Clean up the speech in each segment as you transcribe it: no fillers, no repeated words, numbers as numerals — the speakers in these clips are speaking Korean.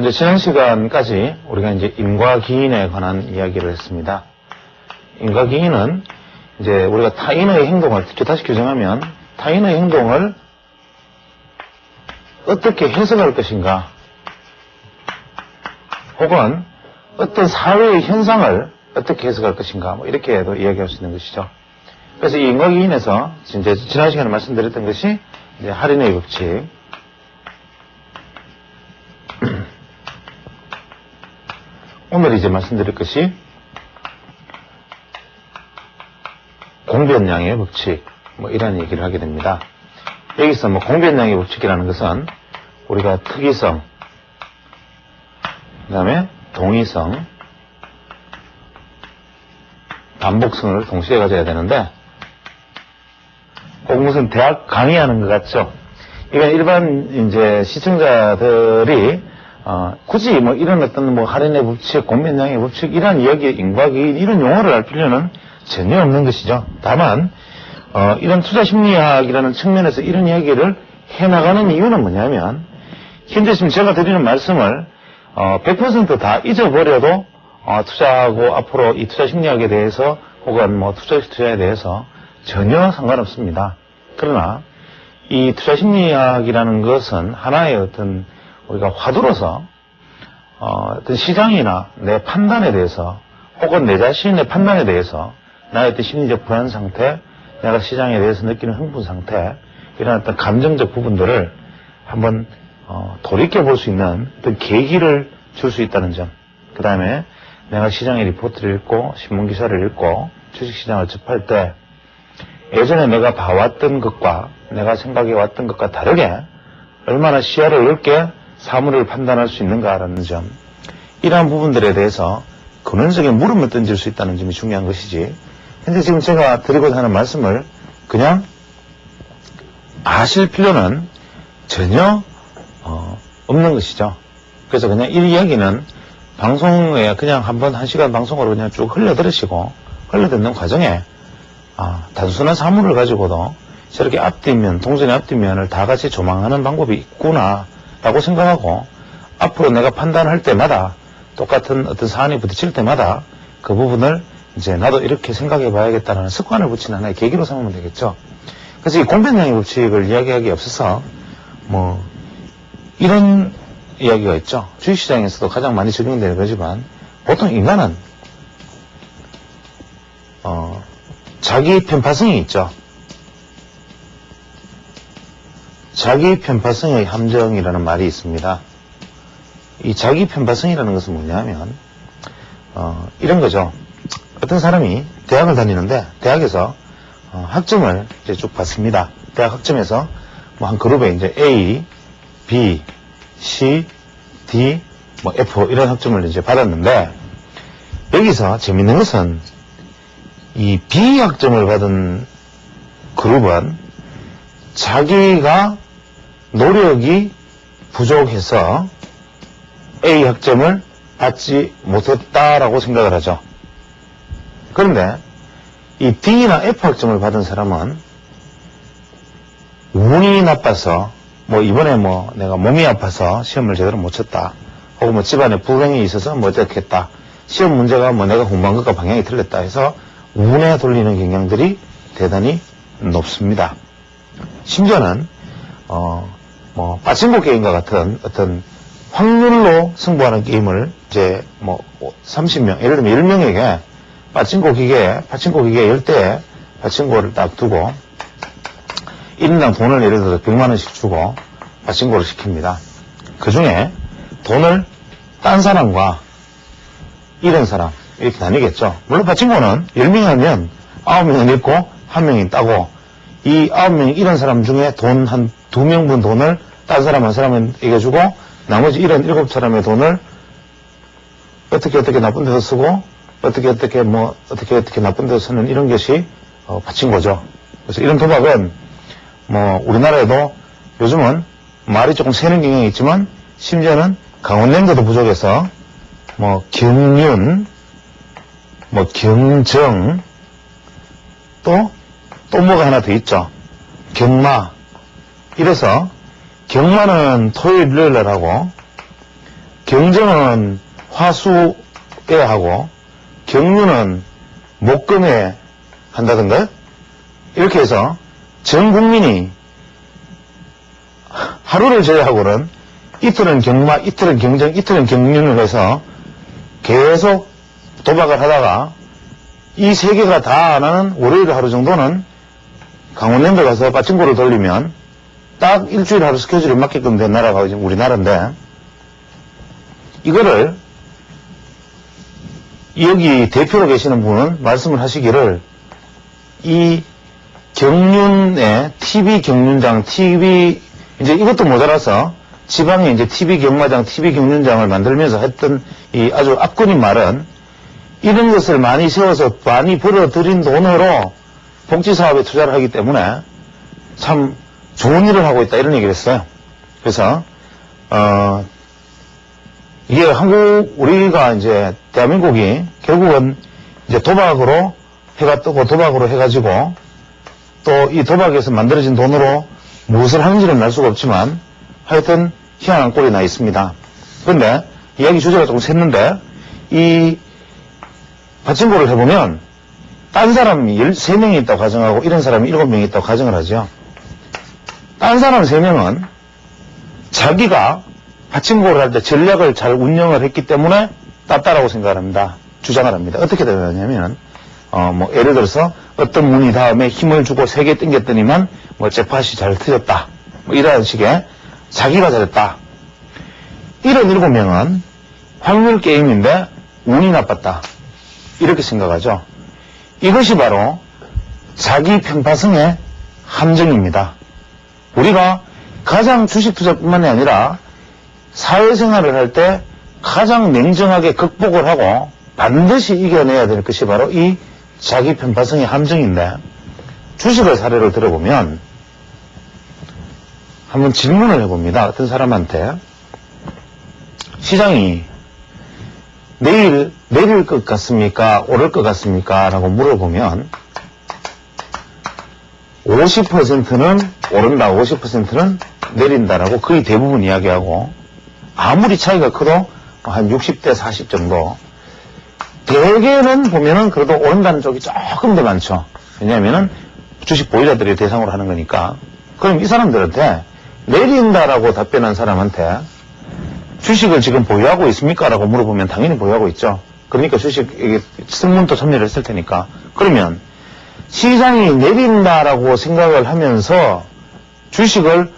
먼저 지난 시간까지 우리가 이제 인과기인에 관한 이야기를 했습니다. 인과기인은 이제 우리가 타인의 행동을, 다시 규정하면 타인의 행동을 어떻게 해석할 것인가, 혹은 어떤 사회의 현상을 어떻게 해석할 것인가, 뭐 이렇게도 이야기할 수 있는 것이죠. 그래서 이 인과기인에서 이제 지난 시간에 말씀드렸던 것이 이제 할인의 법칙, 오늘 이제 말씀드릴 것이 공변량의 법칙, 뭐 이런 얘기를 하게 됩니다. 여기서 뭐 공변량의 법칙이라는 것은 우리가 특이성, 그 다음에 동의성, 반복성을 동시에 가져야 되는데, 꼭 무슨 대학 강의하는 것 같죠? 이건 일반 이제 시청자들이 굳이 뭐 이런 어떤 뭐 할인의 법칙, 공변량의 법칙, 이런 이야기, 인과기인, 이런 용어를 알 필요는 전혀 없는 것이죠. 다만, 이런 투자심리학이라는 측면에서 이런 이야기를 해나가는 이유는 뭐냐면, 현재 지금 제가 드리는 말씀을 100% 다 잊어버려도 투자하고 앞으로 이 투자심리학에 대해서 혹은 뭐 투자에 대해서 전혀 상관없습니다. 그러나 이 투자심리학이라는 것은 하나의 어떤 우리가 화두로서 어떤 시장이나 내 판단에 대해서 혹은 내 자신의 판단에 대해서 나의 어떤 심리적 불안 상태, 내가 시장에 대해서 느끼는 흥분 상태, 이런 어떤 감정적 부분들을 한번 돌이켜볼 수 있는 어떤 계기를 줄 수 있다는 점, 그 다음에 내가 시장의 리포트를 읽고 신문기사를 읽고 주식시장을 접할 때 예전에 내가 봐왔던 것과 내가 생각해왔던 것과 다르게 얼마나 시야를 넓게 사물을 판단할 수 있는가라는 점, 이러한 부분들에 대해서 근원적인 물음을 던질 수 있다는 점이 중요한 것이지, 현재 지금 제가 드리고자 하는 말씀을 그냥 아실 필요는 전혀 없는 것이죠. 그래서 그냥 이 이야기는 방송에 그냥 한번 1시간 방송으로 그냥 쭉 흘려들으시고, 흘려듣는 과정에 단순한 사물을 가지고도 저렇게 앞뒷면, 동전의 앞뒷면을 다 같이 조망하는 방법이 있구나 라고 생각하고, 앞으로 내가 판단할 때마다 똑같은 어떤 사안이 부딪힐 때마다 그 부분을 이제 나도 이렇게 생각해 봐야겠다는 습관을 붙이는 하나의 계기로 삼으면 되겠죠. 그래서 이 공변량의 법칙을 이야기하기에 앞서서 뭐 이런 이야기가 있죠. 주식시장에서도 가장 많이 적용되는 거지만, 보통 인간은 자기 편파성이 있죠. 자기 편파성의 함정이라는 말이 있습니다. 이 자기 편파성이라는 것은 뭐냐면 이런 거죠. 어떤 사람이 대학을 다니는데 대학에서 학점을 이제 쭉 받습니다. 대학 학점에서 뭐 한 그룹에 이제 A, B, C, D, 뭐 F 이런 학점을 이제 받았는데, 여기서 재밌는 것은 이 B 학점을 받은 그룹은 자기가 노력이 부족해서 A 학점을 받지 못했다라고 생각을 하죠. 그런데 이 D나 F 학점을 받은 사람은 운이 나빠서, 뭐 이번에 뭐 내가 몸이 아파서 시험을 제대로 못 쳤다, 혹은 뭐 집안에 불행이 있어서 뭐 어떻겠다, 시험 문제가 뭐 내가 공부한 것과 방향이 틀렸다 해서 운에 돌리는 경향들이 대단히 높습니다. 심지어는 뭐 빠친코 게임과 같은 어떤 확률로 승부하는 게임을 이제 뭐 30명, 예를 들면 10명에게 빠친코 기계에 10대에 빠친코를 딱 두고 1인당 돈을 예를 들어서 100만 원씩 주고 빠친코를 시킵니다. 그 중에 돈을 딴 사람과 잃은 사람 이렇게 나뉘겠죠. 물론 빠친코는 10명이 하면 9명은 잃고 1명이 따고, 이 9명이 잃은 사람 중에 돈 한 2명분 돈을 딴 사람 한 사람에게 주고, 나머지 잃은 7사람의 돈을 어떻게 나쁜 데서 쓰고, 어떻게 나쁜 데서 쓰는 이런 것이 빠친코죠. 그래서 이런 도박은 뭐 우리나라에도 요즘은 말이 조금 새는 경향이 있지만, 심지어는 강원냉도도 부족해서 뭐 경륜, 뭐 경정, 또 뭐가 하나 더 있죠. 경마. 이래서 경마는 토요일, 일요일 날 하고, 경정은 화수에 하고 경륜은 목금에 한다던가 이렇게 해서 전 국민이 하루를 제외하고는 이틀은 경마, 이틀은 경정, 이틀은 경륜을 해서 계속 도박을 하다가 이 세 개가 다 안 하는 월요일 하루 정도는 강원랜드 가서 빠친코를 돌리면 딱 일주일 하루 스케줄에 맞게끔 된 나라가 우리나라인데, 이거를 여기 대표로 계시는 분은 말씀을 하시기를 이 경륜에 TV 경륜장, TV 이제 이것도 모자라서 지방에 이제 TV 경마장, TV 경륜장을 만들면서 했던 이 아주 앞근인 말은 이런 것을 많이 세워서 많이 벌어들인 돈으로 복지사업에 투자를 하기 때문에 참 좋은 일을 하고 있다 이런 얘기를 했어요. 그래서 이게 우리가 이제 대한민국이 결국은 이제 도박으로 해가 뜨고 도박으로 해가지고 또 이 도박에서 만들어진 돈으로 무엇을 하는지는 알 수가 없지만 하여튼 희한한 꼴이 나 있습니다. 그런데 이야기 주제가 조금 샜는데 이 파친코를 해보면 딴 사람이 13명이 있다고 가정하고 이런 사람이 7명이 있다고 가정을 하죠. 딴 사람 3명은 자기가 파친코를 할 때 전략을 잘 운영을 했기 때문에 땄다라고 생각을 합니다. 주장을 합니다. 어떻게 되냐면 예를 들어서 어떤 문이 다음에 힘을 주고 3개 땡겼더니만 잭팟이 잘 터졌다. 이런 식의 자기가 잘했다. 이런 7명은 확률 게임인데 운이 나빴다. 이렇게 생각하죠. 이것이 바로 자기 편파성의 함정입니다. 우리가 가장 주식 투자뿐만이 아니라 사회생활을 할 때 가장 냉정하게 극복을 하고 반드시 이겨내야 될 것이 바로 이 자기 편파성의 함정인데, 주식을 사례를 들어보면 한번 질문을 해봅니다. 어떤 사람한테 시장이 내일 내릴 것 같습니까? 오를 것 같습니까? 라고 물어보면 50%는 오른다, 50%는 내린다라고 거의 대부분 이야기하고, 아무리 차이가 커도 한 60대 40 정도, 대개는 보면은 그래도 오른다는 쪽이 조금 더 많죠. 왜냐하면은 주식 보유자들이 대상으로 하는 거니까. 그럼 이 사람들한테 내린다라고 답변한 사람한테 주식을 지금 보유하고 있습니까? 라고 물어보면 당연히 보유하고 있죠. 그러니까 주식 승문도 참여를 했을 테니까. 그러면 시장이 내린다라고 생각을 하면서 주식을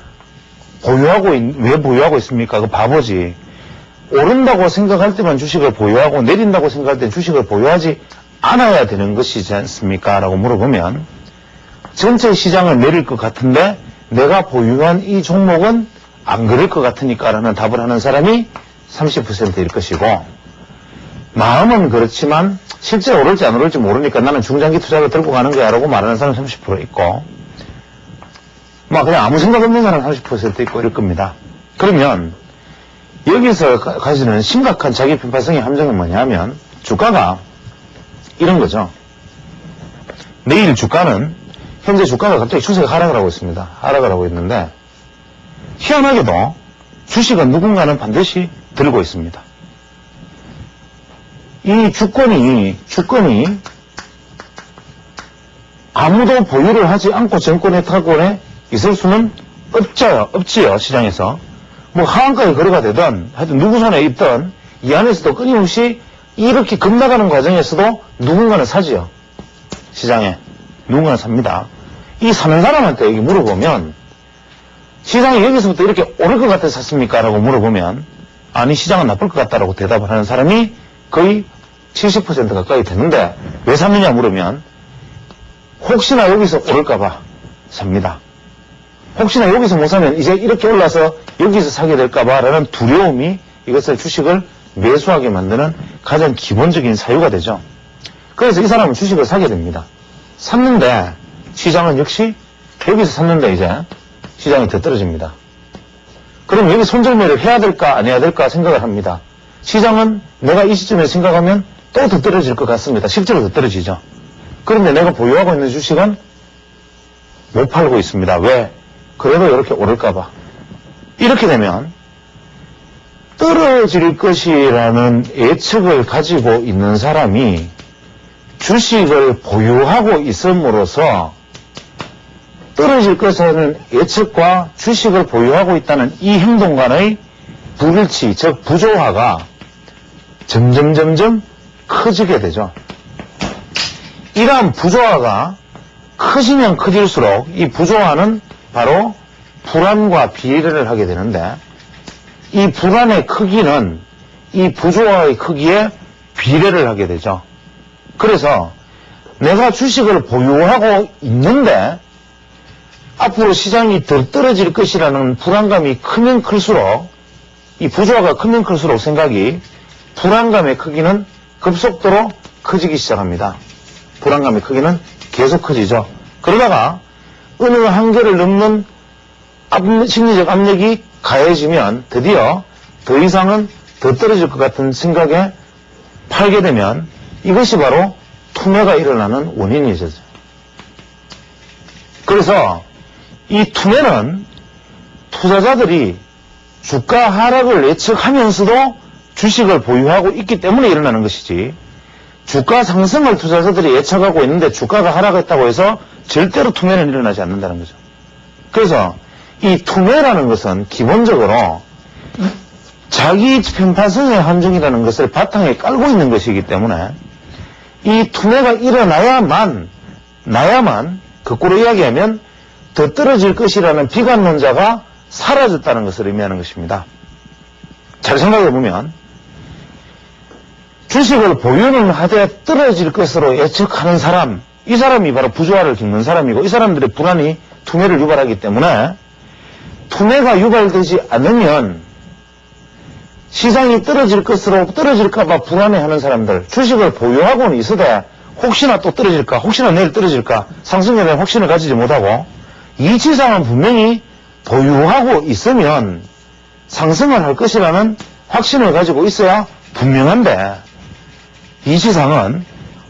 왜 보유하고 있습니까? 그 바보지. 오른다고 생각할 때만 주식을 보유하고 내린다고 생각할 때 주식을 보유하지 않아야 되는 것이지 않습니까? 라고 물어보면 전체 시장을 내릴 것 같은데 내가 보유한 이 종목은 안 그럴 것 같으니까 라는 답을 하는 사람이 30%일 것이고, 마음은 그렇지만 실제 오를지 안 오를지 모르니까 나는 중장기 투자를 들고 가는 거야 라고 말하는 사람 30% 있고, 그냥 아무 생각 없는 사람 30% 있고 이럴 겁니다. 그러면 여기서 가지는 심각한 자기 편파성의 함정은 뭐냐면 주가가 이런 거죠. 내일 주가는 현재 주가가 갑자기 추세가 하락을 하고 있습니다. 하락을 하고 있는데 희한하게도 주식은 누군가는 반드시 들고 있습니다. 이 주권이 아무도 보유를 하지 않고 정권의 타권에 있을 수는 없지요, 시장에서. 하한가에 거래가 되든, 하여튼 누구 손에 있든, 이 안에서도 끊임없이 이렇게 급나가는 과정에서도 누군가는 사지요. 시장에. 누군가는 삽니다. 이 사는 사람한테 여기 물어보면, 시장이 여기서부터 이렇게 오를 것 같아서 샀습니까? 라고 물어보면, 아니, 시장은 나쁠 것 같다라고 대답을 하는 사람이 거의 70% 가까이 되는데, 왜 샀느냐 물으면, 혹시나 여기서 오를까봐 삽니다. 혹시나 여기서 못 사면 이제 이렇게 올라서 여기서 사게 될까봐 라는 두려움이 이것을 주식을 매수하게 만드는 가장 기본적인 사유가 되죠. 그래서 이 사람은 주식을 사게 됩니다. 샀는데 시장은 역시 여기서 샀는데 이제 시장이 더 떨어집니다. 그럼 여기 손절매를 해야 될까 안 해야 될까 생각을 합니다. 시장은 내가 이 시점에 생각하면 또 더 떨어질 것 같습니다. 실제로 더 떨어지죠. 그런데 내가 보유하고 있는 주식은 못 팔고 있습니다. 왜? 그래도 이렇게 오를까봐. 이렇게 되면 떨어질 것이라는 예측을 가지고 있는 사람이 주식을 보유하고 있음으로써 떨어질 것이라는 예측과 주식을 보유하고 있다는 이 행동 간의 불일치, 즉 부조화가 점점 커지게 되죠. 이러한 부조화가 커지면 커질수록 이 부조화는 바로 불안과 비례를 하게 되는데, 이 불안의 크기는 이 부조화의 크기에 비례를 하게 되죠. 그래서 내가 주식을 보유하고 있는데 앞으로 시장이 더 떨어질 것이라는 불안감이 크면 클수록, 이 부조화가 크면 클수록 생각이, 불안감의 크기는 급속도로 커지기 시작합니다. 불안감의 크기는 계속 커지죠. 그러다가 어느 한계를 넘는 심리적 압력이 가해지면 드디어 더 이상은 더 떨어질 것 같은 생각에 팔게 되면 이것이 바로 투매가 일어나는 원인이죠. 그래서 이 투매는 투자자들이 주가 하락을 예측하면서도 주식을 보유하고 있기 때문에 일어나는 것이지, 주가 상승을 투자자들이 예측하고 있는데 주가가 하락했다고 해서 절대로 투매는 일어나지 않는다는 거죠. 그래서 이 투매라는 것은 기본적으로 자기 편파성의 함정이라는 것을 바탕에 깔고 있는 것이기 때문에 이 투매가 일어나야만, 거꾸로 이야기하면 더 떨어질 것이라는 비관론자가 사라졌다는 것을 의미하는 것입니다. 잘 생각해보면 주식을 보유는 하되 떨어질 것으로 예측하는 사람, 이 사람이 바로 부조화를 겪는 사람이고, 이 사람들의 불안이 투매를 유발하기 때문에 투매가 유발되지 않으면 시장이 떨어질까봐 불안해하는 사람들, 주식을 보유하고는 있어도 혹시나 또 떨어질까, 혹시나 내일 떨어질까, 상승에 대한 확신을 가지지 못하고 이 지상은 분명히 보유하고 있으면 상승을 할 것이라는 확신을 가지고 있어야 분명한데, 이 지상은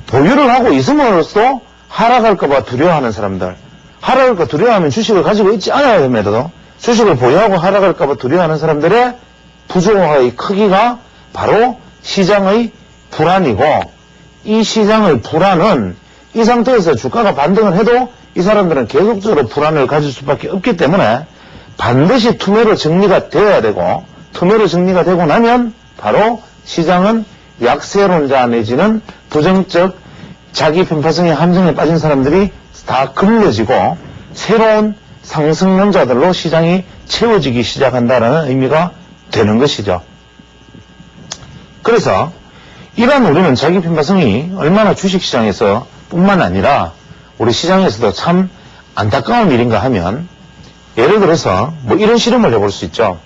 보유를 하고 있음으로써 하락할까봐 두려워하는 사람들, 하락할까 두려워하면 주식을 가지고 있지 않아야 됩니다. 주식을 보유하고 하락할까봐 두려워하는 사람들의 부조화의 크기가 바로 시장의 불안이고, 이 시장의 불안은 이 상태에서 주가가 반등을 해도 이 사람들은 계속적으로 불안을 가질 수밖에 없기 때문에 반드시 투매로 정리가 되어야 되고, 투매로 정리가 되고 나면 바로 시장은 약세론자 내지는 부정적 자기 편파성의 함정에 빠진 사람들이 다 걸려지고 새로운 상승론자들로 시장이 채워지기 시작한다는 의미가 되는 것이죠. 그래서 이러한 우리는 자기 편파성이 얼마나 주식시장에서 뿐만 아니라 우리 시장에서도 참 안타까운 일인가 하면, 예를 들어서 뭐 이런 실험을 해볼 수 있죠.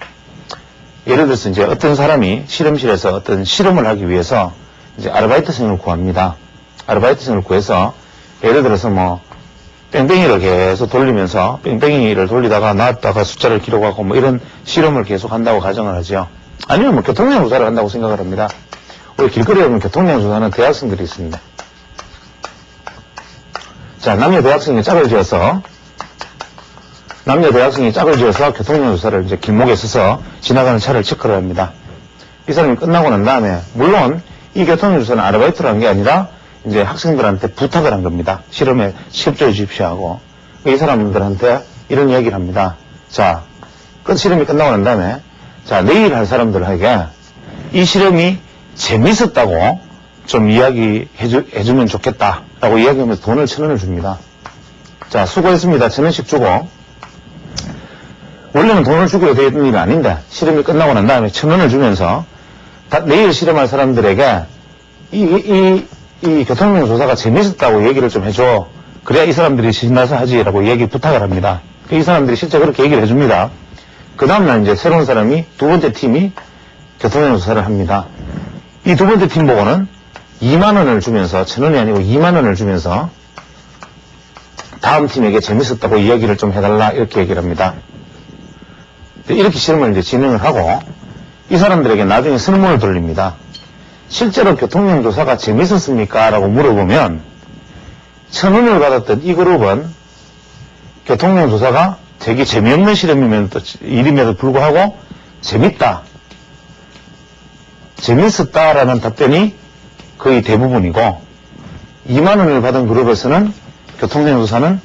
예를 들어서 이제 어떤 사람이 실험실에서 어떤 실험을 하기 위해서 이제 아르바이트생을 구합니다. 아르바이트생을 구해서 예를 들어서 뭐 뺑뺑이를 계속 돌리면서 뺑뺑이를 돌리다가 나왔다가 숫자를 기록하고 뭐 이런 실험을 계속 한다고 가정을 하죠. 아니면 뭐 교통량 조사를 한다고 생각을 합니다. 우리 길거리에 보면 교통량 조사하는 대학생들이 있습니다. 자, 남녀 대학생이 짝을 지어서 교통량 조사를 이제 길목에 서서 지나가는 차를 체크를 합니다. 이 사람이 끝나고 난 다음에, 물론 이 교통량 조사는 아르바이트를 한 게 아니라 이제 학생들한테 부탁을 한 겁니다. 실험에 협조해 주십시오 하고. 이 사람들한테 이런 이야기를 합니다. 자, 실험이 끝나고 난 다음에, 자, 내일 할 사람들에게 이 실험이 재밌었다고 좀 이야기해주면 좋겠다라고 이야기하면서 돈을 1,000원을 줍니다. 자, 수고했습니다. 1,000원씩 주고, 원래는 돈을 주기로 되어 있는 일이 아닌데 실험이 끝나고 난 다음에 1,000원을 주면서 내일 실험할 사람들에게 이 교통량 조사가 재밌었다고 얘기를 좀 해줘. 그래야 이 사람들이 신나서 하지라고 얘기 부탁을 합니다. 이 사람들이 실제 그렇게 얘기를 해줍니다. 그 다음날 이제 새로운 사람이, 두 번째 팀이 교통량 조사를 합니다. 이 두 번째 팀 보고는 2만원을 주면서, 1,000원이 아니고 2만원을 주면서 다음 팀에게 재밌었다고 이야기를 좀 해달라, 이렇게 얘기를 합니다. 이렇게 실험을 이제 진행을 하고 이 사람들에게 나중에 설문을 돌립니다. 실제로 교통량 조사가 재밌었습니까? 라고 물어보면 1,000원을 받았던 이 그룹은 교통량 조사가 되게 재미없는 실험임에도 일임에도 불구하고 재밌다, 재밌었다라는 답변이 거의 대부분이고 2만 원을 받은 그룹에서는 교통정보사는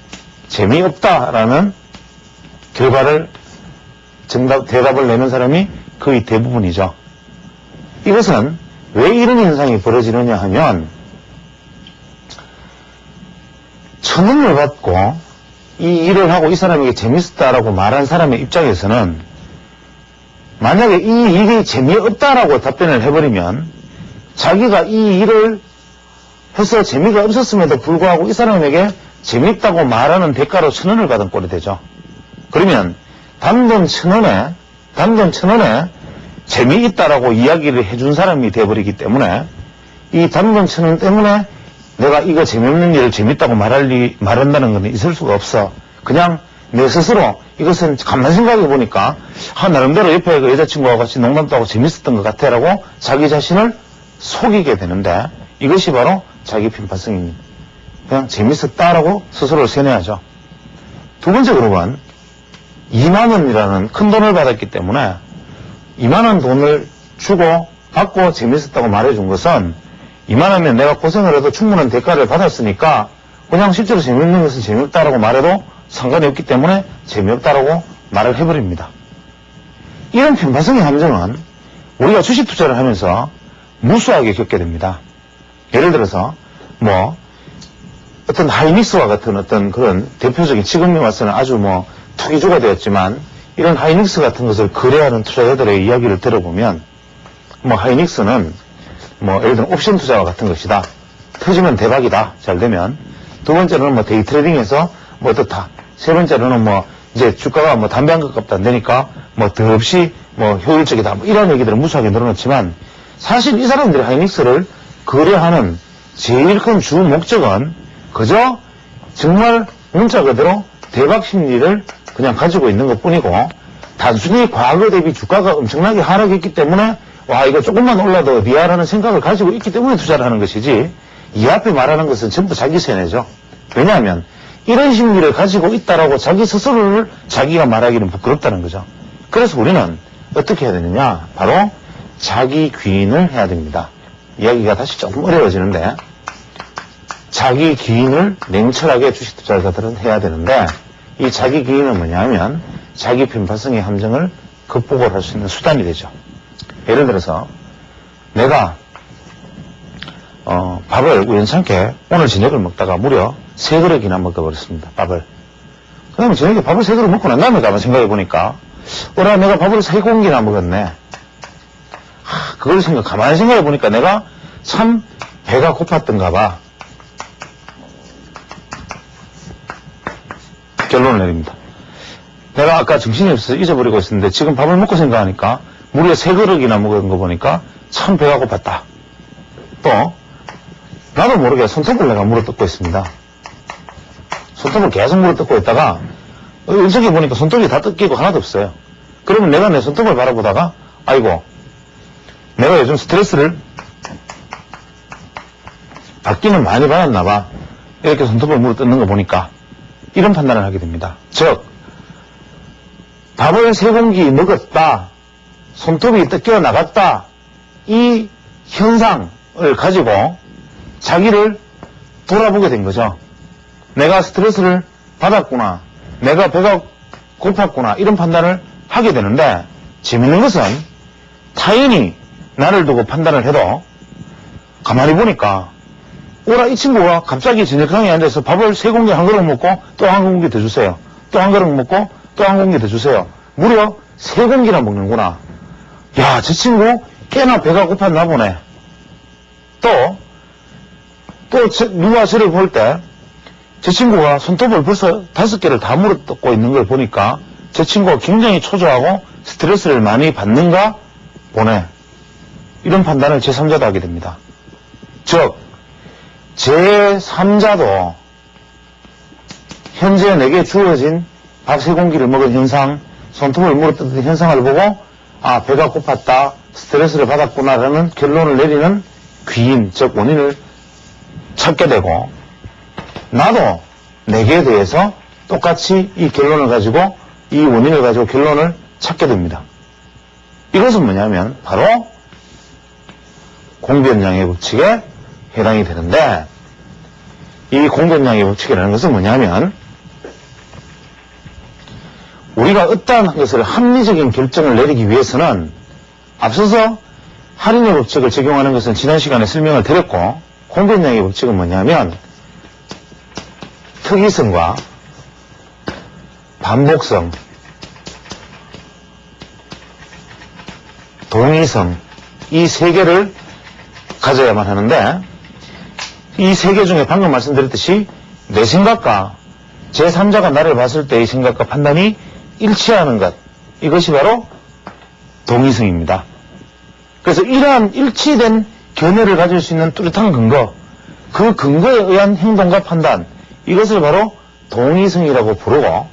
재미없다라는 결과를 대답을 내는 사람이 거의 대부분이죠. 이것은 왜 이런 현상이 벌어지느냐 하면 1,000원을 받고 이 일을 하고 이 사람에게 재밌었다라고 말한 사람의 입장에서는 만약에 이 일이 재미없다라고 답변을 해버리면 자기가 이 일을 해서 재미가 없었음에도 불구하고 이 사람에게 재밌다고 말하는 대가로 1,000원을 받은 꼴이 되죠. 그러면 단돈 1,000원에 재미있다라고 이야기를 해준 사람이 되어버리기 때문에 이 단돈 1,000원 때문에 내가 이거 재미없는 일을 재밌다고 말한다는 건 있을 수가 없어. 그냥 내 스스로 이것은 가만히 생각해 보니까 나름대로 옆에 그 여자친구하고 같이 농담도 하고 재밌었던 것 같아라고 자기 자신을 속이게 되는데 이것이 바로 자기 편파성입니다. 그냥 재밌었다라고 스스로를 세뇌하죠. 두 번째 그룹은 2만 원이라는 큰 돈을 받았기 때문에 2만 원 돈을 주고 받고 재밌었다고 말해준 것은 2만 원이면 내가 고생을 해도 충분한 대가를 받았으니까 그냥 실제로 재미없는 것은 재미없다라고 말해도 상관이 없기 때문에 재미없다라고 말을 해버립니다. 이런 편파성의 함정은 우리가 주식 투자를 하면서 무수하게 겪게 됩니다. 예를 들어서 어떤 하이닉스와 같은 어떤 그런 대표적인 지금에 와서는 아주 투기주가 되었지만 이런 하이닉스 같은 것을 거래하는 투자자들의 이야기를 들어보면 하이닉스는 예를 들어 옵션 투자와 같은 것이다. 터지면 대박이다. 잘 되면. 두 번째로는 데이 트레이딩에서 어떻다. 세 번째로는 이제 주가가 담배 한 것 값도 안 되니까 더없이 효율적이다. 이런 얘기들을 무수하게 늘어놓지만 사실 이 사람들이 하이닉스를 거래하는 제일 큰 주 목적은 그저 정말 문자 그대로 대박 심리를 그냥 가지고 있는 것 뿐이고 단순히 과거 대비 주가가 엄청나게 하락했기 때문에 와 이거 조금만 올라도 리아라는 생각을 가지고 있기 때문에 투자를 하는 것이지 이 앞에 말하는 것은 전부 자기 세뇌죠. 왜냐하면 이런 심리를 가지고 있다라고 자기 스스로를 자기가 말하기는 부끄럽다는 거죠. 그래서 우리는 어떻게 해야 되느냐 바로 자기 귀인을 해야 됩니다. 이야기가 다시 조금 어려워지는데 자기 귀인을 냉철하게 주식 투자자들은 해야 되는데 이 자기 귀인은 뭐냐면 자기 편파성의 함정을 극복을 할 수 있는 수단이 되죠. 예를 들어서 내가 밥을 우연찮게 오늘 저녁을 먹다가 무려 3그릇이나 먹어버렸습니다. 밥을. 그 다음에 저녁에 밥을 3그릇 먹고 난 다음에 가만 생각해 보니까 내가 밥을 3공기나 먹었네. 그걸 가만히 생각해 보니까 내가 참 배가 고팠던가 봐. 결론을 내립니다. 내가 아까 정신이 없어서 잊어버리고 있었는데 지금 밥을 먹고 생각하니까 무려 3그릇이나 먹은 거 보니까 참 배가 고팠다. 또 나도 모르게 손톱을 내가 물어뜯고 있습니다. 손톱을 계속 물어뜯고 있다가 은석이 보니까 손톱이 다 뜯기고 하나도 없어요. 그러면 내가 내 손톱을 바라보다가 아이고 내가 요즘 스트레스를 받기는 많이 받았나 봐. 이렇게 손톱을 물어뜯는 거 보니까 이런 판단을 하게 됩니다. 즉 밥을 3공기 먹었다. 손톱이 뜯겨 나갔다. 이 현상을 가지고 자기를 돌아보게 된 거죠. 내가 스트레스를 받았구나. 내가 배가 고팠구나. 이런 판단을 하게 되는데 재밌는 것은 타인이 나를 두고 판단을 해도 가만히 보니까 이 친구가 갑자기 저녁상에 앉아서 밥을 3공기 한 그릇 먹고 또 한 공기 더 주세요. 또 한 그릇 먹고 또 한 공기 더 주세요. 무려 3공기나 먹는구나. 야, 저 친구 꽤나 배가 고팠나 보네. 또 누가 저를 볼 때 저 친구가 손톱을 벌써 5개를 다 물어뜯고 있는 걸 보니까 저 친구가 굉장히 초조하고 스트레스를 많이 받는가 보네. 이런 판단을 제3자도 하게 됩니다. 즉 제3자도 현재 내게 주어진 밥 3공기를 먹은 현상, 손톱을 물어뜯은 현상을 보고 배가 고팠다, 스트레스를 받았구나라는 결론을 내리는 귀인, 즉 원인을 찾게 되고 나도 내게 대해서 똑같이 이 결론을 가지고 이 원인을 가지고 결론을 찾게 됩니다. 이것은 뭐냐면 바로 공변량의 법칙에 해당이 되는데, 이 공변량의 법칙이라는 것은 뭐냐면, 우리가 어떠한 것을 합리적인 결정을 내리기 위해서는 앞서서 할인의 법칙을 적용하는 것은 지난 시간에 설명을 드렸고, 공변량의 법칙은 뭐냐면 특이성과 반복성, 동의성, 이 세 개를 가져야만 하는데, 이 세 개 중에 방금 말씀드렸듯이 내 생각과 제3자가 나를 봤을 때의 생각과 판단이 일치하는 것, 이것이 바로 동의성입니다. 그래서 이러한 일치된 견해를 가질 수 있는 뚜렷한 근거, 그 근거에 의한 행동과 판단, 이것을 바로 동의성이라고 부르고,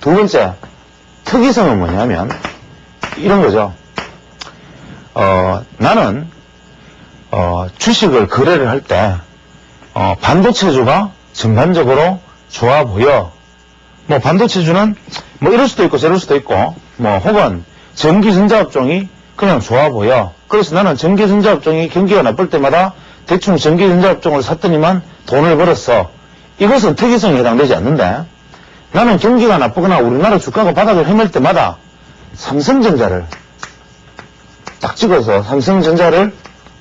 두 번째, 특이성은 뭐냐면 이런 거죠. 나는 주식을 거래를 할 때 반도체주가 전반적으로 좋아 보여. 뭐 반도체주는 뭐 이럴 수도 있고 저럴 수도 있고, 뭐 혹은 전기전자업종이 그냥 좋아 보여. 그래서 나는 전기전자업종이 경기가 나쁠 때마다 대충 전기전자업종을 샀더니만 돈을 벌었어. 이것은 특이성에 해당되지 않는데, 나는 경기가 나쁘거나 우리나라 주가가 바닥을 헤맬 때마다 삼성전자를 딱 찍어서 삼성전자를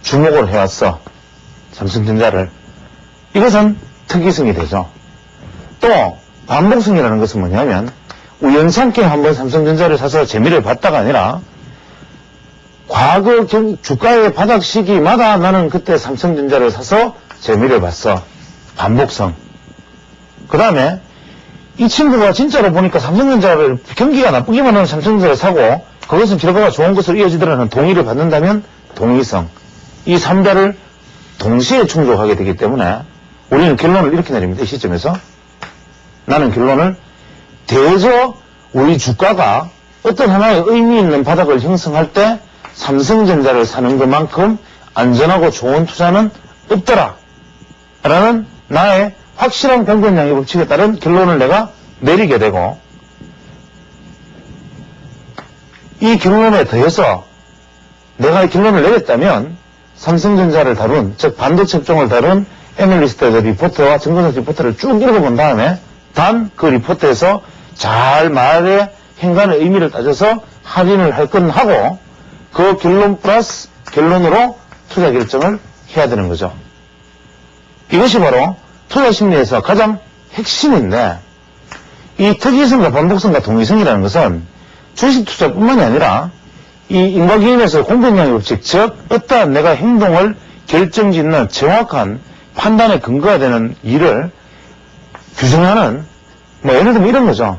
주목을 해왔어. 삼성전자를. 이것은 특이성이 되죠. 또 반복성이라는 것은 뭐냐면, 우연찮게 한번 삼성전자를 사서 재미를 봤다가 아니라 과거 주가의 바닥 시기마다 나는 그때 삼성전자를 사서 재미를 봤어. 반복성. 그 다음에 이 친구가 진짜로 보니까 삼성전자를 경기가 나쁘기만 하면 삼성전자를 사고 그것은 결과가 좋은 것으로 이어지더라는 동의를 받는다면 동의성. 이 3자를 동시에 충족하게 되기 때문에 우리는 결론을 이렇게 내립니다. 이 시점에서 나는 결론을 대저 우리 주가가 어떤 하나의 의미 있는 바닥을 형성할 때 삼성전자를 사는 것만큼 안전하고 좋은 투자는 없더라 라는 나의 확실한 공변량의 법칙에 따른 결론을 내가 내리게 되고, 이 결론에 더해서 내가 결론을 내렸다면 삼성전자를 다룬, 즉 반도체 업종을 다룬 애널리스트의 리포트와 증권사 리포트를 쭉 읽어본 다음에 단 그 리포트에서 잘 말의 행간의 의미를 따져서 할인을 할 건 하고, 그 결론 플러스 결론으로 투자 결정을 해야 되는 거죠. 이것이 바로 투자 심리에서 가장 핵심인데, 이 특이성과 반복성과 동의성이라는 것은 주식 투자뿐만이 아니라 이 인과기인에서 공변량의 법칙, 즉 어떠한 내가 행동을 결정짓는 정확한 판단의 근거가 되는 일을 규정하는, 뭐 예를 들면 이런 거죠.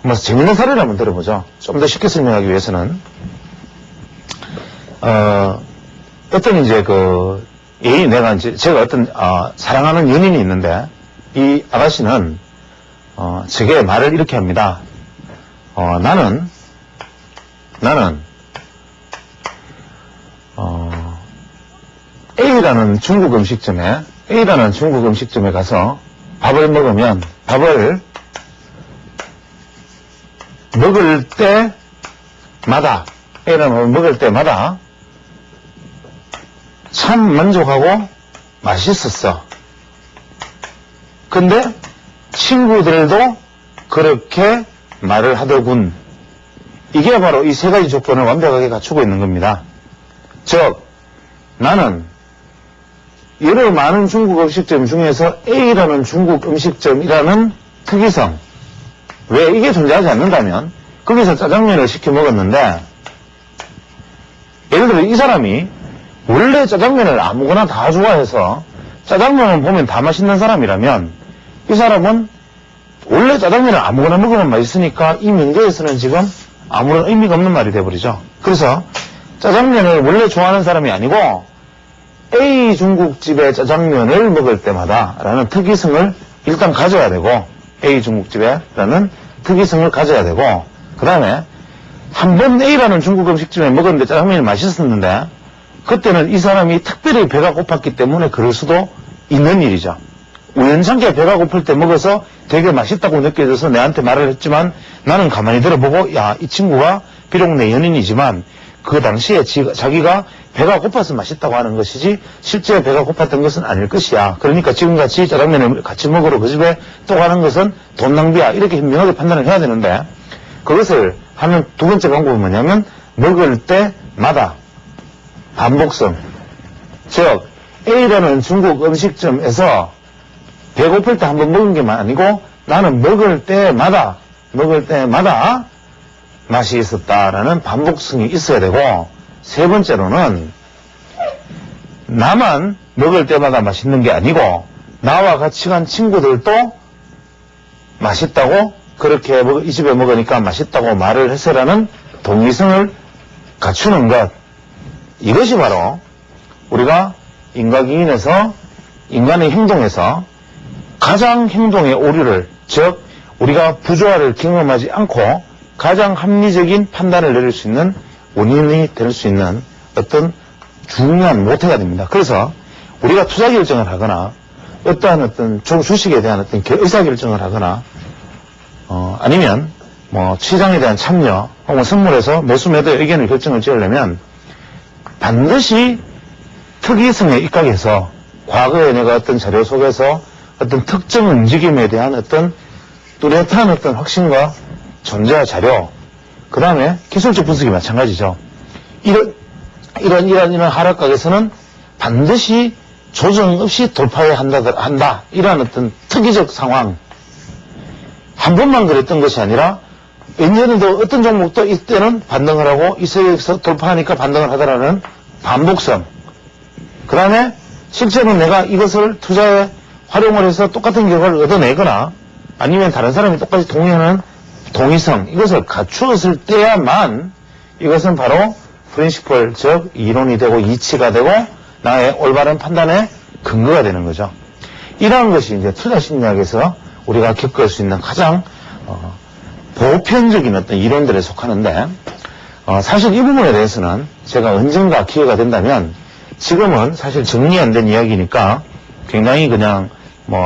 뭐 재밌는 사례를 한번 들어보죠. 좀 더 쉽게 설명하기 위해서는 어떤 이제 제가 어떤 사랑하는 연인이 있는데, 이 아가씨는 제게 말을 이렇게 합니다. 나는 A라는 중국 음식점에 가서 밥을 먹으면, 밥을 먹을 때마다, A라는 밥을 먹을 때마다 참 만족하고 맛있었어. 근데 친구들도 그렇게 말을 하더군. 이게 바로 이 세 가지 조건을 완벽하게 갖추고 있는 겁니다. 즉, 나는 여러 많은 중국 음식점 중에서 A라는 중국 음식점이라는 특이성, 왜 이게 존재하지 않는다면 거기서 짜장면을 시켜 먹었는데, 예를 들어 이 사람이 원래 짜장면을 아무거나 다 좋아해서 짜장면을 보면 다 맛있는 사람이라면, 이 사람은 원래 짜장면을 아무거나 먹으면 맛있으니까 이 문제에서는 지금 아무런 의미가 없는 말이 돼버리죠. 그래서 짜장면을 원래 좋아하는 사람이 아니고 A 중국집의 짜장면을 먹을 때마다 라는 특이성을 일단 가져야 되고, A 중국집에라는 특이성을 가져야 되고, 그 다음에 한 번 A라는 중국 음식점에 먹었는데 짜장면이 맛있었는데 그때는 이 사람이 특별히 배가 고팠기 때문에 그럴 수도 있는 일이죠. 우연찮게 배가 고플 때 먹어서 되게 맛있다고 느껴져서 내한테 말을 했지만, 나는 가만히 들어보고, 야, 이 친구가 비록 내 연인이지만 그 당시에 자기가 배가 고파서 맛있다고 하는 것이지 실제 배가 고팠던 것은 아닐 것이야. 그러니까 지금같이 짜장면을 같이 먹으러 그 집에 또 가는 것은 돈 낭비야. 이렇게 현명하게 판단을 해야 되는데 그것을 하는 두 번째 방법은 뭐냐면 먹을 때마다 반복성. 즉 A라는 중국 음식점에서 배고플 때 한번 먹은 게 아니고 나는 먹을 때마다 맛이 있었다라는 반복성이 있어야 되고 세 번째로는 나만 먹을 때마다 맛있는 게 아니고 나와 같이 간 친구들도 맛있다고 그렇게 이 집에 먹으니까 맛있다고 말을 했으라는 동의성을 갖추는 것. 이것이 바로 우리가 인과기인에서 인간의 행동에서 가장 행동의 오류를 즉 우리가 부조화를 경험하지 않고 가장 합리적인 판단을 내릴 수 있는 원인이 될 수 있는 어떤 중요한 모태가 됩니다. 그래서 우리가 투자 결정을 하거나 어떠한 주식에 대한 어떤 의사 결정을 하거나 아니면 시장에 대한 참여 혹은 선물에서 매수 매도의 의견을 결정을 지으려면 반드시 특이성에 입각해서 과거에 내가 어떤 자료 속에서 어떤 특정 움직임에 대한 어떤 뚜렷한 어떤 확신과 존재와 자료, 그 다음에 기술적 분석이 마찬가지죠. 이런 하락각에서는 반드시 조정 없이 돌파해야 한다. 이러한 어떤 특이적 상황. 한 번만 그랬던 것이 아니라 예전에도 어떤 종목도 이때는 반등을 하고 이때에서 돌파하니까 반등을 하더라는 반복성. 그 다음에 실제로 내가 이것을 투자에 활용을 해서 똑같은 결과를 얻어내거나 아니면 다른 사람이 똑같이 동의하는 동의성, 이것을 갖추었을 때야만 이것은 바로 프린시플, 즉 이론이 되고 이치가 되고 나의 올바른 판단의 근거가 되는 거죠. 이러한 것이 이제 투자 심리학에서 우리가 겪을 수 있는 가장 보편적인 어떤 이론들에 속하는데 사실 이 부분에 대해서는 제가 언젠가 기회가 된다면 지금은 사실 정리 안 된 이야기니까 굉장히 그냥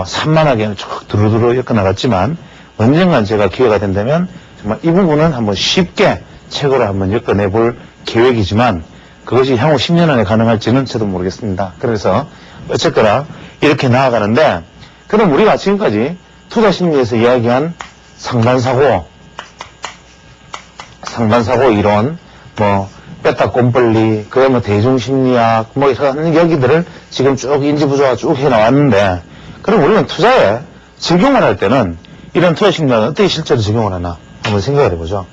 산만하게 쭉 두루두루 엮어나갔지만 언젠간 제가 기회가 된다면 정말 이 부분은 한번 쉽게 책으로 한번 엮어내 볼 계획이지만 그것이 향후 10년 안에 가능할지는 저도 모르겠습니다. 그래서 어쨌거나 이렇게 나아가는데 그럼 우리가 지금까지 투자 심리에서 이야기한 상반사고 이론, 뺐다 꼼벌리, 그다음에 대중심리학, 이런 얘기들을 지금 쭉 인지부조화 쭉 해나왔는데, 그럼 우리는 투자에 적용을 할 때는 이런 투자 심리학은 어떻게 실제로 적용을 하나 한번 생각을 해보죠.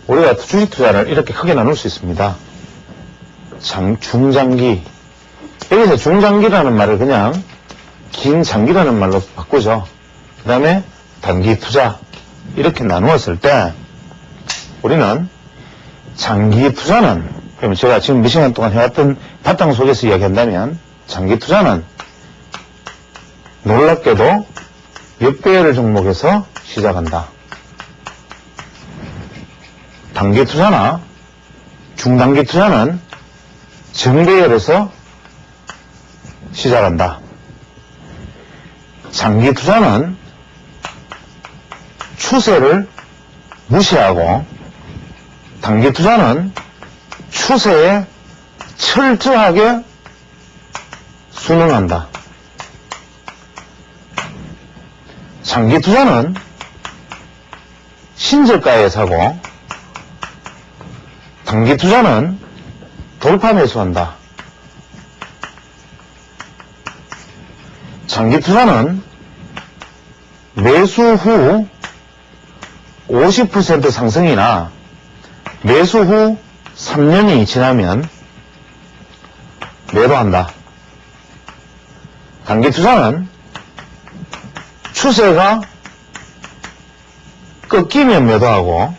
우리가 주식 투자를 이렇게 크게 나눌 수 있습니다. 중장기. 여기서 중장기라는 말을 그냥 긴 장기라는 말로 바꾸죠. 그 다음에 단기 투자. 이렇게 나누었을 때 우리는 장기 투자는, 그러면 제가 지금 몇 시간 동안 해왔던 바탕 속에서 이야기한다면 장기 투자는 놀랍게도 몇 배열 종목에서 시작한다. 단기 투자나 중단기 투자는 정배열에서 시작한다. 장기 투자는 추세를 무시하고 단기 투자는 추세에 철저하게 순응한다. 장기 투자는 신저가에 사고 단기 투자는 돌파 매수한다. 장기 투자는 매수 후 50% 상승이나 매수 후 3년이 지나면 매도한다. 단기 투자는 추세가 꺾이면 매도하고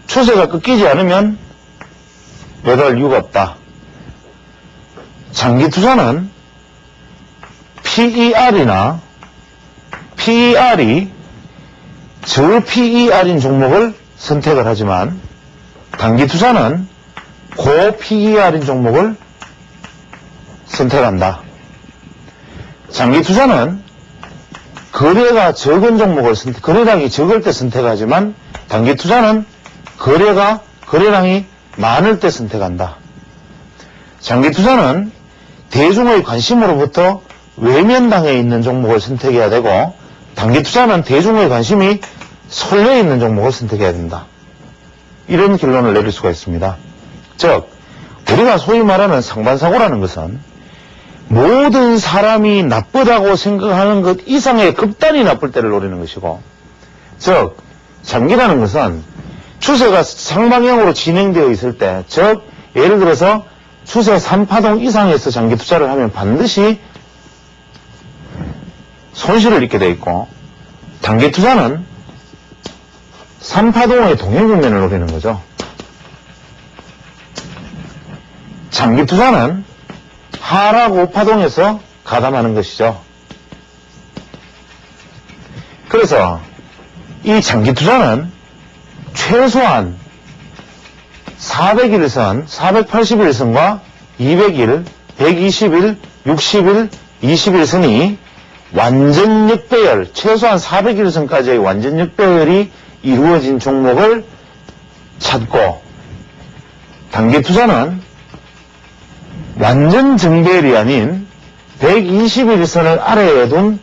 추세가 꺾이지 않으면 매도할 이유가 없다. 장기 투자는 PER이 저 PER인 종목을 선택을 하지만 단기 투자는 고 PER인 종목을 선택한다. 장기 투자는 거래가 적은 종목을 거래량이 적을 때 선택하지만 단기 투자는 거래량이 많을 때 선택한다. 장기 투자는 대중의 관심으로부터 외면당해 있는 종목을 선택해야 되고, 단기 투자는 대중의 관심이 설려 있는 종목을 선택해야 된다. 이런 결론을 내릴 수가 있습니다. 즉, 우리가 소위 말하는 상반사고라는 것은 모든 사람이 나쁘다고 생각하는 것 이상의 극단히 나쁠 때를 노리는 것이고, 즉, 장기라는 것은 추세가 상방향으로 진행되어 있을 때, 즉, 예를 들어서 추세 3파동 이상에서 장기 투자를 하면 반드시 손실을 입게 되어 있고, 단기 투자는 3파동의 동행국면을 노리는 거죠. 장기 투자는 하락 5파동에서 가담하는 것이죠. 그래서 이 장기 투자는 최소한 400일선, 480일선과 200일, 120일, 60일, 20일선이 완전 역배열, 최소한 400일선까지의 완전 역배열이 이루어진 종목을 찾고, 단기 투자는 완전 정배열이 아닌 121일선을 아래에 둔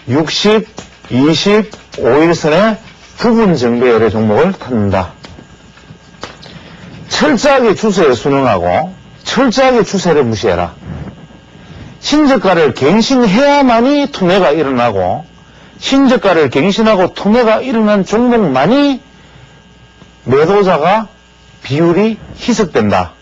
60, 20, 5일선의 부분 정배열의 종목을 찾는다. 철저하게 추세에 순응하고 철저하게 추세를 무시해라. 신저가를 갱신해야만이 투매가 일어나고, 신저가를 갱신하고 투매가 일어난 종목만이 매도자가 비율이 희석된다.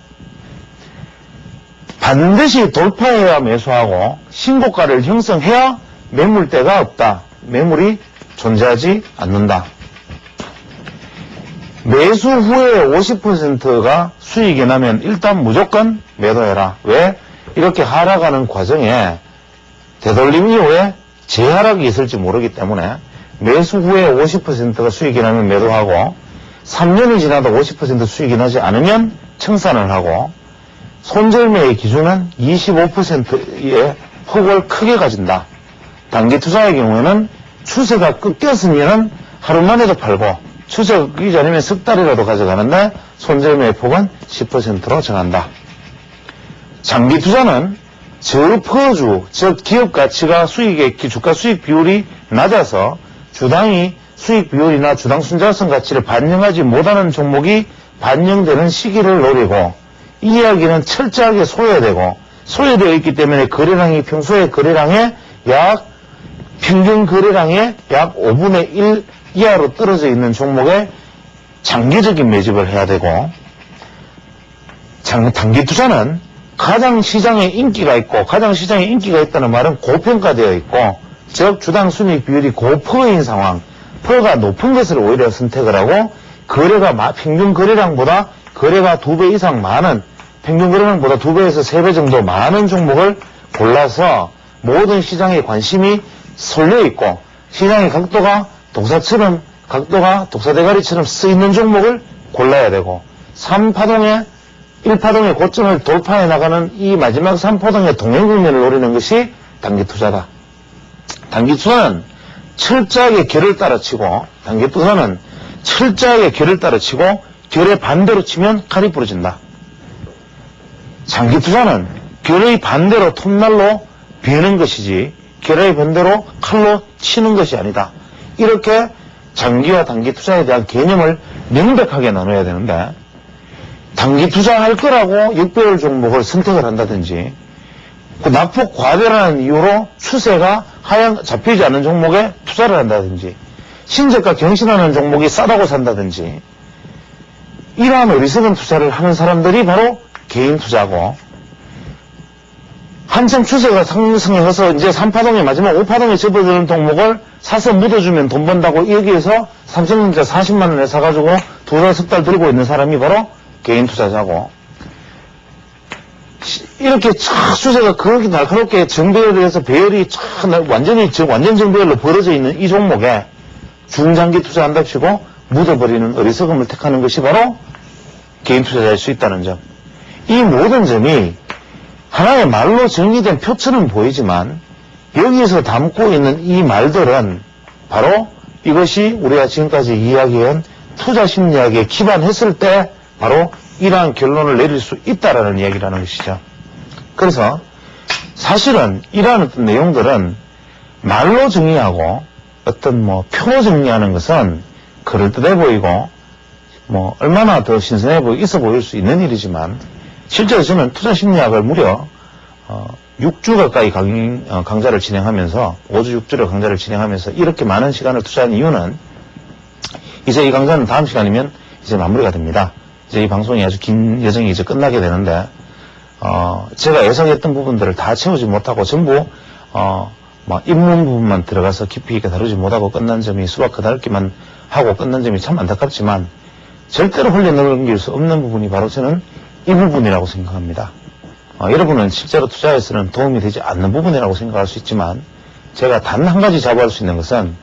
반드시 돌파해야 매수하고 신고가를 형성해야 매물대가 없다. 매물이 존재하지 않는다. 매수 후에 50%가 수익이 나면 일단 무조건 매도해라. 왜? 이렇게 하락하는 과정에 되돌림 이후에 재하락이 있을지 모르기 때문에 매수 후에 50%가 수익이 나면 매도하고, 3년이 지나도 50% 수익이 나지 않으면 청산을 하고, 손절매의 기준은 25%의 폭을 크게 가진다. 단기 투자의 경우에는 추세가 꺾였으면 하루만에도 팔고, 추세가 꺾이지 않으면 석 달이라도 가져가는데 손절매의 폭은 10%로 정한다. 장기 투자는 저퍼주, 즉 기업 가치가 수익의 주가 수익 비율이 낮아서 주당이 수익 비율이나 주당 순자산 가치를 반영하지 못하는 종목이 반영되는 시기를 노리고, 이 이야기는 철저하게 소외되고, 소외되어 있기 때문에 거래량이 평소의 거래량의 평균 거래량의 약 5분의 1 이하로 떨어져 있는 종목에 장기적인 매집을 해야 되고, 단기 투자는 가장 시장에 인기가 있고, 가장 시장에 인기가 있다는 말은 고평가되어 있고, 즉 주당 순이익 비율이 고퍼인 상황, 퍼가 높은 것을 오히려 선택을 하고, 평균 거래량보다 거래가 2배 이상 많은, 평균 거래량보다 2배에서 3배 정도 많은 종목을 골라서 모든 시장의 관심이 쏠려 있고, 시장의 각도가 독사대가리처럼 쓰이는 종목을 골라야 되고, 1파동의 고점을 돌파해 나가는 이 마지막 3파동의 동행국면을 노리는 것이 단기 투자다. 단기 투자는 철저하게 결을 따라치고, 결의 반대로 치면 칼이 부러진다. 장기 투자는 결의 반대로 톱날로 베는 것이지 결의 반대로 칼로 치는 것이 아니다. 이렇게 장기와 단기 투자에 대한 개념을 명백하게 나눠야 되는데, 단기 투자할 거라고 역배열 종목을 선택을 한다든지, 낙폭 과대라는 이유로 추세가 잡히지 않는 종목에 투자를 한다든지, 신저가 경신하는 종목이 싸다고 산다든지, 이러한 어리석은 투자를 하는 사람들이 바로 개인 투자고, 한참 추세가 상승해서 이제 3파동에 마지막 5파동에 접어드는 종목을 사서 묻어주면 돈 번다고 여기에서 삼성전자 40만 원에 사가지고 2달, 석 달 들고 있는 사람이 바로 개인 투자자고, 이렇게 추세가 그렇게 날카롭게 정배열에 의해서 배열이 완전 정배열로 벌어져 있는 이 종목에 중장기 투자한답시고 묻어버리는 어리석음을 택하는 것이 바로 개인 투자자일 수 있다는 점. 이 모든 점이 하나의 말로 정리된 표처럼 보이지만, 여기서 담고 있는 이 말들은 바로 이것이 우리가 지금까지 이야기한 투자 심리학에 기반했을 때 바로 이러한 결론을 내릴 수 있다라는 이야기라는 것이죠. 그래서 사실은 이러한 어떤 내용들은 말로 정리하고 어떤 뭐 표로 정리하는 것은 그럴듯해 보이고 뭐 얼마나 더 신선해 보이고 있어 보일 수 있는 일이지만 실제로 저는 투자심리학을 무려 6주 가까이 강좌를 진행하면서 5주 6주를 강좌를 진행하면서 이렇게 많은 시간을 투자한 이유는 이제 이 강좌는 다음 시간이면 이제 마무리가 됩니다. 이제 이 방송이 아주 긴 여정이 이제 끝나게 되는데 제가 예상했던 부분들을 다 채우지 못하고 전부 입문 부분만 들어가서 깊이 있게 다루지 못하고 끝난 점이 수박 그다ල්기만 하고 끝난 점이 참 안타깝지만 절대로 흘려넘길 수 없는 부분이 바로 저는 이 부분이라고 생각합니다. 여러분은 실제로 투자에서는 도움이 되지 않는 부분이라고 생각할 수 있지만 제가 단 한 가지 자부할 수 있는 것은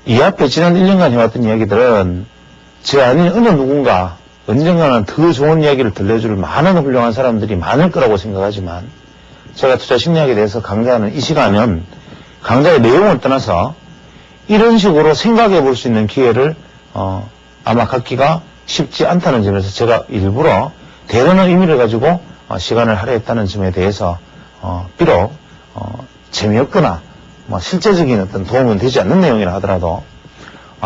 이 앞에 지난 1년간 해왔던 이야기들은 제 아닌 어느 누군가 언젠가는 더 좋은 이야기를 들려줄 많은 훌륭한 사람들이 많을 거라고 생각하지만 제가 투자 심리학에 대해서 강좌하는 이 시간은 강좌의 내용을 떠나서 이런 식으로 생각해 볼 수 있는 기회를 아마 갖기가 쉽지 않다는 점에서 제가 일부러 대단한 의미를 가지고 시간을 할애했다는 점에 대해서 비록 재미없거나 실제적인 어떤 도움은 되지 않는 내용이라 하더라도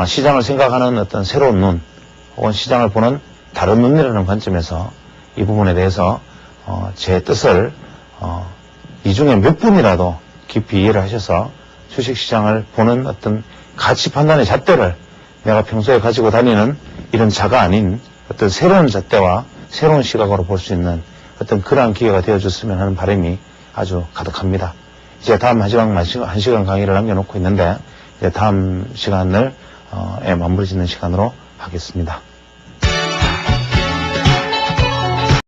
시장을 생각하는 어떤 새로운 눈 혹은 시장을 보는 다른 눈이라는 관점에서 이 부분에 대해서 제 뜻을 이 중에 몇 분이라도 깊이 이해를 하셔서 주식시장을 보는 어떤 가치 판단의 잣대를 내가 평소에 가지고 다니는 이런 자가 아닌 어떤 새로운 잣대와 새로운 시각으로 볼 수 있는 어떤 그러한 기회가 되어줬으면 하는 바람이 아주 가득합니다. 이제 다음 한 시간 강의를 남겨놓고 있는데 이제 다음 시간을 마무리 짓는 시간으로 하겠습니다.